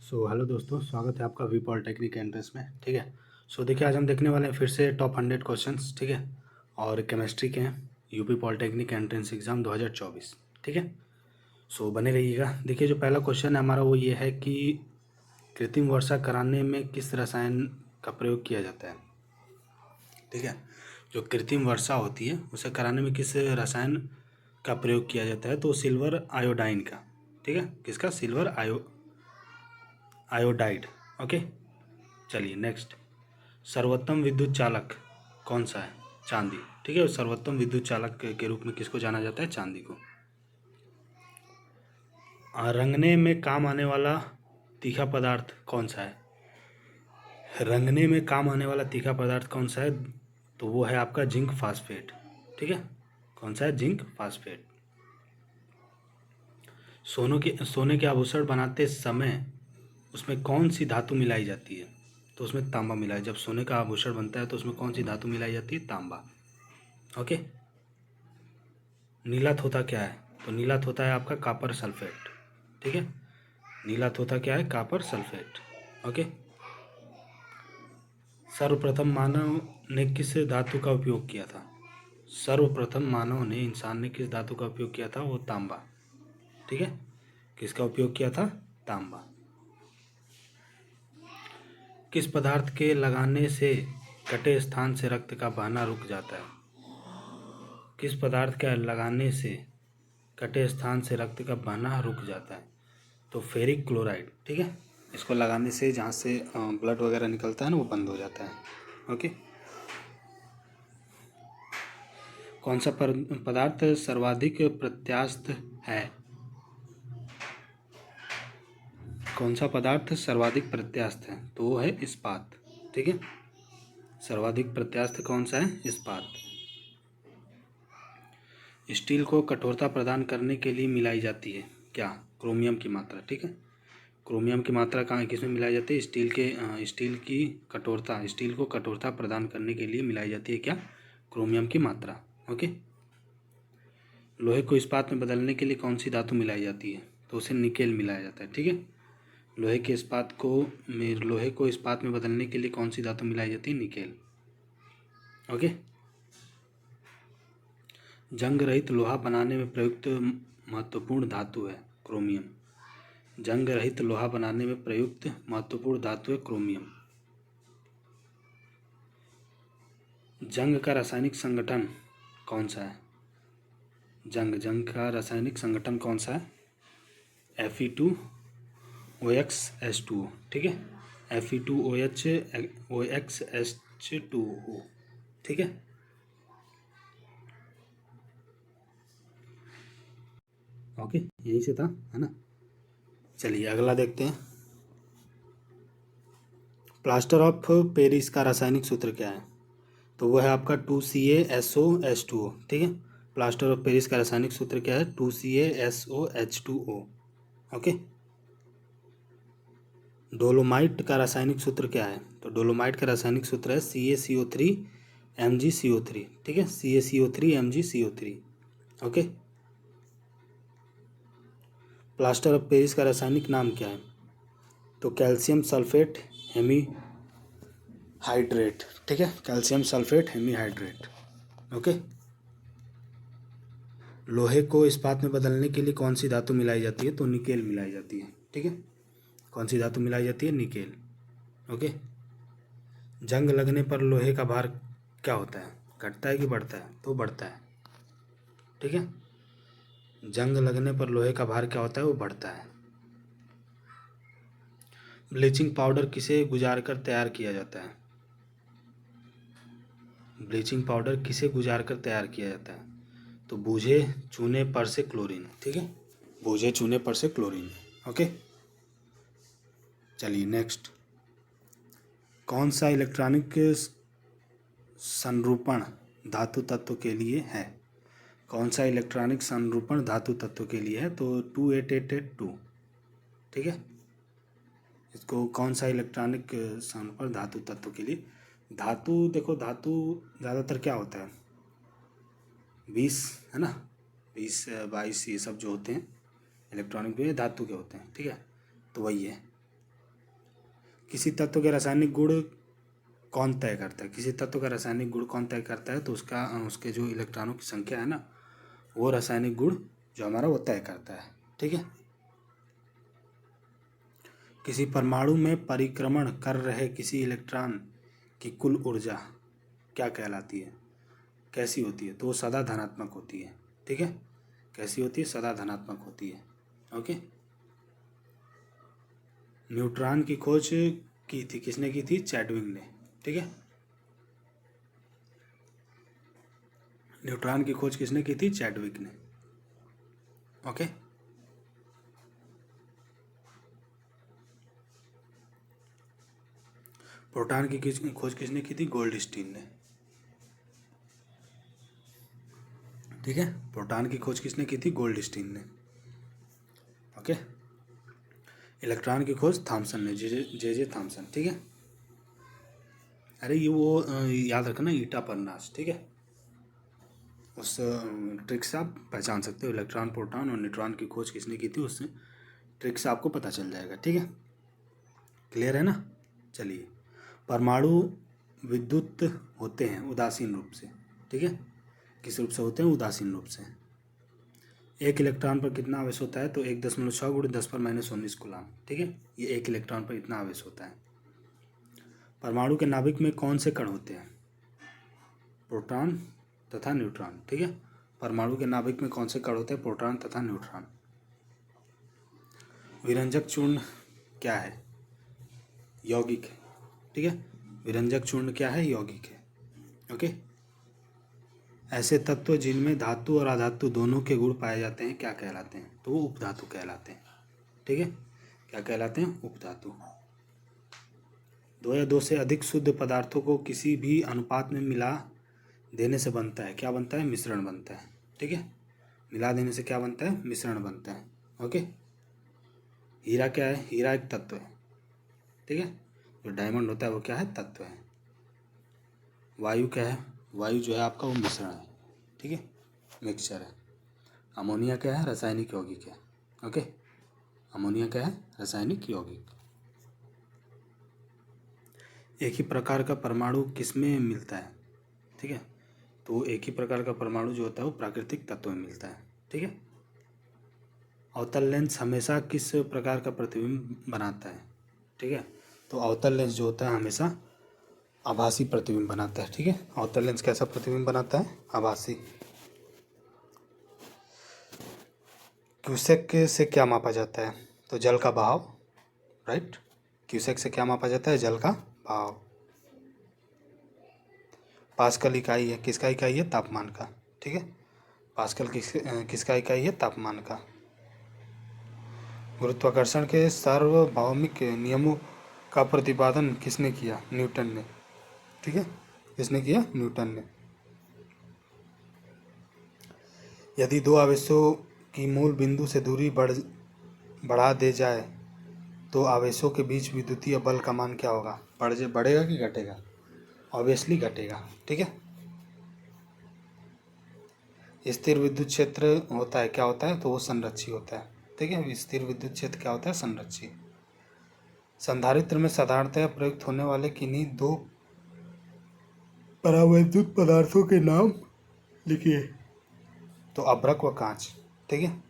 Hello दोस्तों, स्वागत है आपका वी पॉलिटेक्निक एंट्रेंस में। ठीक है। देखिए, आज हम देखने वाले हैं फिर से टॉप 100 क्वेश्चंस। ठीक है। और केमिस्ट्री के हैं, यूपी पॉलिटेक्निक एंट्रेंस एग्ज़ाम 2024। ठीक है। बने रहिएगा। देखिए, जो पहला क्वेश्चन है हमारा वो ये है कि कृत्रिम वर्षा कराने में किस रसायन का प्रयोग किया जाता है। ठीक है। जो कृत्रिम वर्षा होती है उसे कराने में किस रसायन का प्रयोग किया जाता है, तो सिल्वर आयोडाइन का। ठीक है। किसका? Silver iodide. ओके। चलिए नेक्स्ट। सर्वोत्तम विद्युत चालक कौन सा है? चांदी। ठीक है। सर्वोत्तम विद्युत चालक के रूप में किसको जाना जाता है? चांदी को। रंगने में काम आने वाला तीखा पदार्थ कौन सा है? रंगने में काम आने वाला तीखा पदार्थ कौन सा है? तो वो है आपका जिंक फास्फेट। ठीक है। कौन सा है? Zinc phosphate. सोने के आभूषण बनाते समय उसमें कौन सी धातु मिलाई जाती है? तो उसमें तांबा मिलाया। जब सोने का आभूषण बनता है तो उसमें कौन सी धातु मिलाई जाती है? तांबा। ओके। नीलात होता क्या है? तो नीलात होता है आपका कॉपर सल्फेट। ठीक है। नीलात होता क्या है? Copper sulphate. ओके। सर्वप्रथम मानव ने किस धातु का उपयोग किया था? सर्वप्रथम मानव ने, इंसान ने किस धातु का उपयोग किया था? वो तांबा। ठीक है। किसका उपयोग किया था? तांबा। किस पदार्थ के लगाने से कटे स्थान से रक्त का बहना रुक जाता है? किस पदार्थ के लगाने से कटे स्थान से रक्त का बहना रुक जाता है? तो फेरिक क्लोराइड। ठीक है। इसको लगाने से जहाँ से ब्लड वगैरह निकलता है ना, वो बंद हो जाता है। ओके। कौन सा पदार्थ सर्वाधिक प्रत्यास्थ है? कौन सा पदार्थ सर्वाधिक प्रत्यास्थ है? तो वो है इस्पात। ठीक है। सर्वाधिक प्रत्यास्थ कौन सा है? इस्पात। स्टील को कठोरता प्रदान करने के लिए मिलाई जाती है क्या? क्रोमियम की मात्रा। ठीक है। क्रोमियम की मात्रा कहाँ किस में मिलाई जाती है? स्टील को कठोरता प्रदान करने के लिए मिलाई जाती है क्या? क्रोमियम की मात्रा। ओके। लोहे को इस्पात में बदलने के लिए कौन सी धातु मिलाई जाती है? तो उसे निकेल मिलाया जाता है। ठीक है। लोहे को इस्पात में बदलने के लिए कौन सी धातु मिलाई जाती है? निकेल। ओके। जंग रहित लोहा बनाने में प्रयुक्त महत्वपूर्ण धातु है क्रोमियम। जंग रहित लोहा बनाने में प्रयुक्त महत्वपूर्ण धातु है क्रोमियम। जंग का रासायनिक संगठन कौन सा है? जंग का रासायनिक संगठन कौन सा है? Fe2OXH2O। ठीक है। Fe2OXH2O। ठीक है। ओके, यही से था, है ना। चलिए अगला देखते हैं। प्लास्टर ऑफ पेरिस का रासायनिक सूत्र क्या है? तो वो है आपका 2CaSOH2O। ठीक है। प्लास्टर ऑफ पेरिस का रासायनिक सूत्र क्या है? 2CaSOH2O। ओके। डोलोमाइट का रासायनिक सूत्र क्या है? तो डोलोमाइट का रासायनिक सूत्र है CaCO3 MgCO3। ठीक है। CaCO3 MgCO3। Okay. Plaster of Paris का रासायनिक नाम क्या है? तो कैल्शियम सल्फेट हेमीहाइड्रेट। ठीक है। Calcium sulphate hemihydrate. ओके। लोहे को इस्पात में बदलने के लिए कौन सी धातु मिलाई जाती है? तो निकेल मिलाई जाती है। ठीक है। कौन सी धातु मिलाई जाती है? निकेल। ओके। जंग लगने पर लोहे का भार क्या होता है? घटता है कि बढ़ता है? तो बढ़ता है। ठीक है। जंग लगने पर लोहे का भार क्या होता है? वो बढ़ता है। ब्लीचिंग पाउडर किसे गुजार कर तैयार किया जाता है? ब्लीचिंग पाउडर किसे गुजार कर तैयार किया जाता है? तो बूझे चूने पर से क्लोरीन। ठीक है। बूझे चूने पर से क्लोरीन। ओके। चलिए नेक्स्ट। कौन सा इलेक्ट्रॉनिक संरूपण धातु तत्व के लिए है? कौन सा इलेक्ट्रॉनिक संरूपण धातु तत्व के लिए है? तो 2888 ठीक है। इसको कौन सा इलेक्ट्रॉनिक संरूपण धातु तत्व के लिए? धातु देखो, धातु ज़्यादातर क्या होता है? 20, है ना। 20 22 ये सब जो होते हैं इलेक्ट्रॉनिक भी धातु के होते हैं। ठीक है। तो वही है। किसी तत्व के रासायनिक गुण कौन तय करता है? किसी तत्व का रासायनिक गुण कौन तय करता है? तो उसके जो इलेक्ट्रॉनों की संख्या है ना, वो रासायनिक गुण जो हमारा वो तय करता है। ठीक है। किसी परमाणु में परिक्रमण कर रहे किसी इलेक्ट्रॉन की कुल ऊर्जा क्या कहलाती है? कैसी होती है? तो वो सदा धनात्मक होती है। ठीक है। कैसी होती है? सदा धनात्मक होती है। ओके। न्यूट्रॉन की खोज की थी, किसने की थी? चैडविक ने। ठीक है। न्यूट्रॉन की खोज किसने की थी? चैडविक ने। ओके। प्रोटॉन की खोज किसने की थी? गोल्डस्टीन ने। ठीक है। प्रोटॉन की खोज किसने की थी? गोल्डस्टीन ने। ओके। इलेक्ट्रॉन की खोज थॉमसन ने, जे थॉमसन। ठीक है। अरे ये वो याद रखना, ईटा परनास। ठीक है। उस ट्रिक से आप पहचान सकते हो इलेक्ट्रॉन, प्रोटॉन और न्यूट्रॉन की खोज किसने की थी, उससे ट्रिक से आपको पता चल जाएगा। ठीक है। क्लियर है ना? चलिए, परमाणु विद्युत होते हैं उदासीन रूप से। ठीक है। किस रूप से होते हैं? उदासीन रूप से। एक इलेक्ट्रॉन पर कितना आवेश होता है? तो 1.6 × 10⁻19 कूलाम। ठीक है। ये एक इलेक्ट्रॉन पर इतना आवेश होता है। परमाणु के नाभिक में कौन से कण होते हैं? प्रोटॉन तथा न्यूट्रॉन। ठीक है। परमाणु के नाभिक में कौन से कण होते हैं? प्रोटॉन तथा न्यूट्रॉन। विरंजक चूर्ण क्या है? यौगिक है। ठीक है। विरंजक चूर्ण क्या है? यौगिक है। ओके। ऐसे तत्व जिनमें धातु और अधातु दोनों के गुण पाए जाते हैं क्या कहलाते हैं? तो वो उपधातु कहलाते हैं। ठीक है। क्या कहलाते हैं? उपधातु। दो या दो से अधिक शुद्ध पदार्थों को किसी भी अनुपात में मिला देने से बनता है, क्या बनता है? मिश्रण बनता है। ठीक है। मिला देने से क्या बनता है? मिश्रण बनता है। ओके। हीरा क्या है? हीरा एक तत्व है। ठीक है। जो डायमंड होता है वो क्या है? तत्व है। वायु क्या है? वायु जो है आपका वो मिश्रण है। ठीक है। मिक्सचर है। अमोनिया क्या है? रासायनिक यौगिक है। ओके। अमोनिया क्या है? रासायनिक यौगिक। एक ही प्रकार का परमाणु किसमें मिलता है? ठीक है। तो एक ही प्रकार का परमाणु जो होता है वो प्राकृतिक तत्व में मिलता है। ठीक है। अवतल लेंस हमेशा किस प्रकार का प्रतिबिंब बनाता है? ठीक है। तो अवतल लेंस जो होता है हमेशा आभासी प्रतिबिंब बनाता है। ठीक है। अवतल लेंस कैसा प्रतिबिंब बनाता है? आभासी। क्यूसेक से क्या मापा जाता है? तो जल का बहाव। राइट। क्यूसेक से क्या मापा जाता है? जल का बहाव। पास्कल इकाई है, किसका इकाई है? तापमान का। ठीक है। पास्कल किसका इकाई है? तापमान का। गुरुत्वाकर्षण के सार्वभौमिक नियमों का प्रतिपादन किसने किया? न्यूटन ने। ठीक है। किसने किया? न्यूटन ने। यदि दो आवेशों की मूल बिंदु से दूरी बढ़ा दे जाए तो आवेशों के बीच विद्युतीय बल का मान क्या होगा? बढ़ेगा कि घटेगा? ऑब्वियसली घटेगा। ठीक है। स्थिर विद्युत क्षेत्र होता है, क्या होता है? तो वो संरक्षी होता है। ठीक है। स्थिर विद्युत क्षेत्र क्या होता है? संरक्षी। संधारित्र में साधारणतः प्रयुक्त होने वाले किन्हीं दो परावैद्युत पदार्थों के नाम लिखिए। तो अभ्रक व कांच। ठीक है।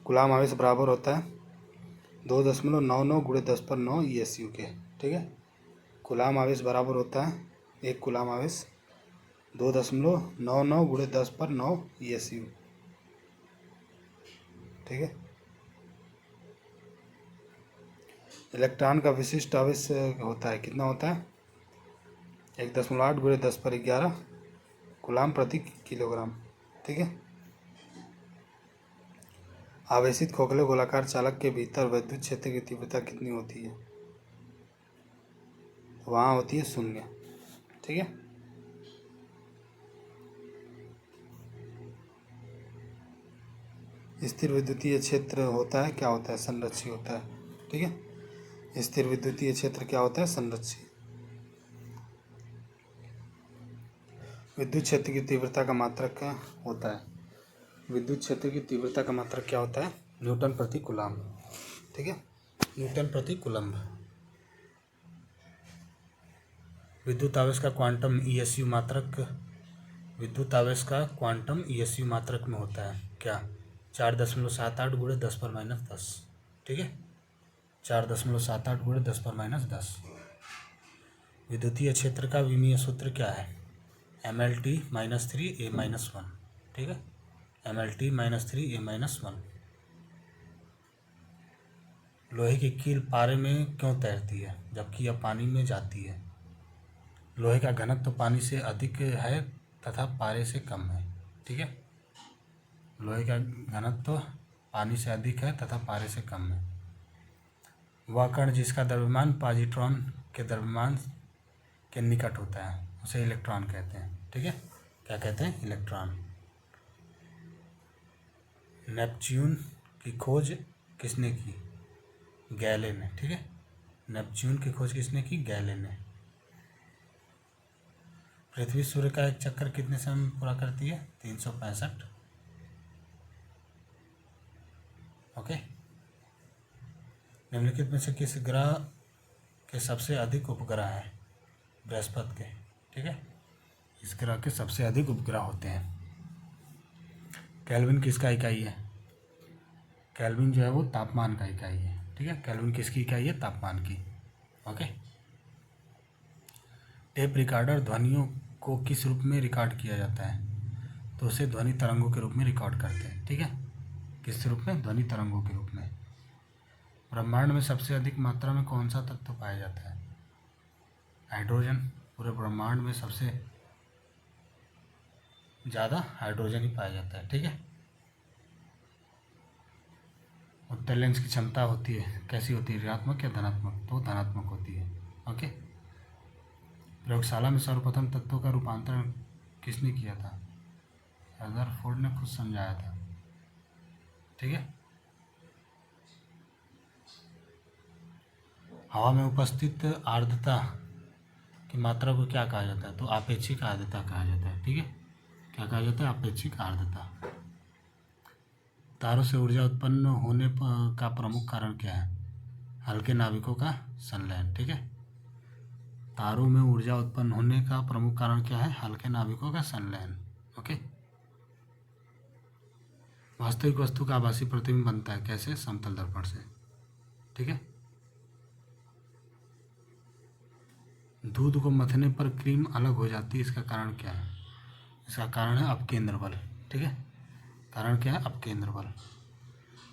कूलाम आवेश बराबर होता है 2.99 × 10⁻9 ESU के। ठीक है। कूलाम आवेश बराबर होता है, एक कूलाम आवेश 2.99 × 10⁻9 ESU। ठीक है। इलेक्ट्रॉन का विशिष्ट आवेश होता है, कितना होता है? 1.8 × 10⁻11 कूलाम प्रति किलोग्राम। ठीक है। आवेशित खोखले गोलाकार चालक के भीतर विद्युत क्षेत्र की तीव्रता कितनी होती है? वहाँ होती है 0। ठीक है। स्थिर विद्युतीय क्षेत्र होता है, क्या होता है? संरक्षी होता है। ठीक है। स्थिर विद्युतीय क्षेत्र क्या होता है? संरक्षी। विद्युत क्षेत्र की तीव्रता का मात्रक क्या होता है? विद्युत क्षेत्र की तीव्रता का मात्रक क्या होता है? न्यूटन प्रति कूलाम। ठीक है। न्यूटन प्रति कूलम्ब। विद्युत आवेश का क्वांटम ईएसयू मात्रक, विद्युत आवेश का क्वांटम ईएसयू मात्रक में होता है क्या? 4.78 गुणे 10⁻10। ठीक है, 4.78 गुणे 10⁻10। विद्युतीय क्षेत्र का विमीय सूत्र क्या है? MLT -3 A-1। ठीक है, MLT -3 A-1। लोहे की कील पारे में क्यों तैरती है जबकि यह पानी में जाती है? लोहे का घनत्व तो पानी से अधिक है तथा पारे से कम है। ठीक है, लोहे का घनत्व तो पानी से अधिक है तथा पारे से कम है। वह कण जिसका द्रव्यमान पॉजिट्रॉन के द्रव्यमान के निकट होता है उसे इलेक्ट्रॉन कहते हैं। ठीक है, क्या कहते हैं? इलेक्ट्रॉन। नेपच्यून की खोज किसने की? गैले ने। ठीक है, नेपच्यून की खोज किसने की? गैले ने। पृथ्वी सूर्य का एक चक्कर कितने समय में पूरा करती है? 365। ओके। निम्नलिखित में से किस ग्रह के सबसे अधिक उपग्रह हैं? बृहस्पति के। ठीक है, इस ग्रह के सबसे अधिक उपग्रह होते हैं। केल्विन किसका इकाई है? केल्विन जो है वो तापमान का इकाई है। ठीक है, केल्विन किसकी इकाई है? तापमान की। ओके। टेप रिकॉर्डर ध्वनियों को किस रूप में रिकॉर्ड किया जाता है? तो उसे ध्वनि तरंगों के रूप में रिकॉर्ड करते हैं। ठीक है, किस रूप में? ध्वनि तरंगों के रूप में। ब्रह्मांड में सबसे अधिक मात्रा में कौन सा तत्व पाया जाता है? हाइड्रोजन। पूरे ब्रह्मांड में सबसे ज़्यादा हाइड्रोजन ही पाया जाता है। ठीक है। उत्तल लेंस की क्षमता होती है, कैसी होती है? ऋणात्मक या धनात्मक? तो धनात्मक होती है। ओके। प्रयोगशाला में सर्वप्रथम तत्वों का रूपांतरण किसने किया था? रदरफोर्ड ने खुद समझाया था। ठीक है। हवा में उपस्थित आर्द्रता की मात्रा को क्या कहा जाता है? तो आपेक्षिक आर्द्रता कहा जाता है। ठीक है, क्या कहा जाता है? आपेक्षिक आर्द्रता। तारों से ऊर्जा उत्पन्न होने का प्रमुख कारण क्या है? हल्के नाभिकों का संलयन। ठीक है, तारों में ऊर्जा उत्पन्न होने का प्रमुख कारण क्या है? हल्के नाभिकों का संलयन। ओके। वास्तविक वस्तु का आभासी प्रतिबिंब बनता है कैसे? समतल दर्पण से। ठीक है। दूध को मथने पर क्रीम अलग हो जाती है, इसका कारण क्या है? इसका कारण है अपकेंद्र बल। ठीक है, कारण क्या है? अपकेंद्र बल।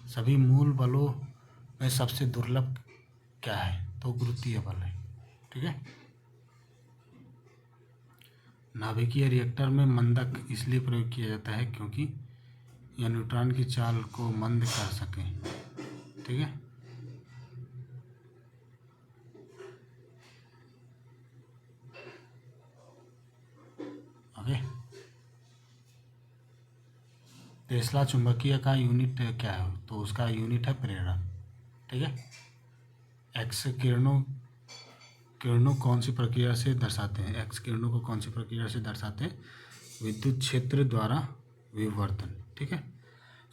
सभी मूल बलों में सबसे दुर्लभ क्या है? तो गुरुत्वीय बल है। ठीक है। नाभिकीय रिएक्टर में मंदक इसलिए प्रयोग किया जाता है क्योंकि यह न्यूट्रॉन की चाल को मंद कर सके। ठीक है। ओके। टेस्ला चुंबकीय का यूनिट क्या है? तो उसका यूनिट है प्रेरक। ठीक है। एक्स किरणों कौन सी प्रक्रिया से दर्शाते हैं? एक्स किरणों को कौन सी प्रक्रिया से दर्शाते हैं? विद्युत क्षेत्र द्वारा विवर्तन। ठीक है।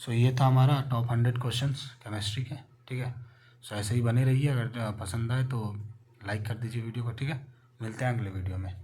सो ये था हमारा टॉप 100 क्वेश्चंस केमिस्ट्री के। ठीक है, सो ऐसे ही बने रहिए। अगर पसंद आए तो लाइक कर दीजिए वीडियो को। ठीक है, मिलते हैं अगले वीडियो में।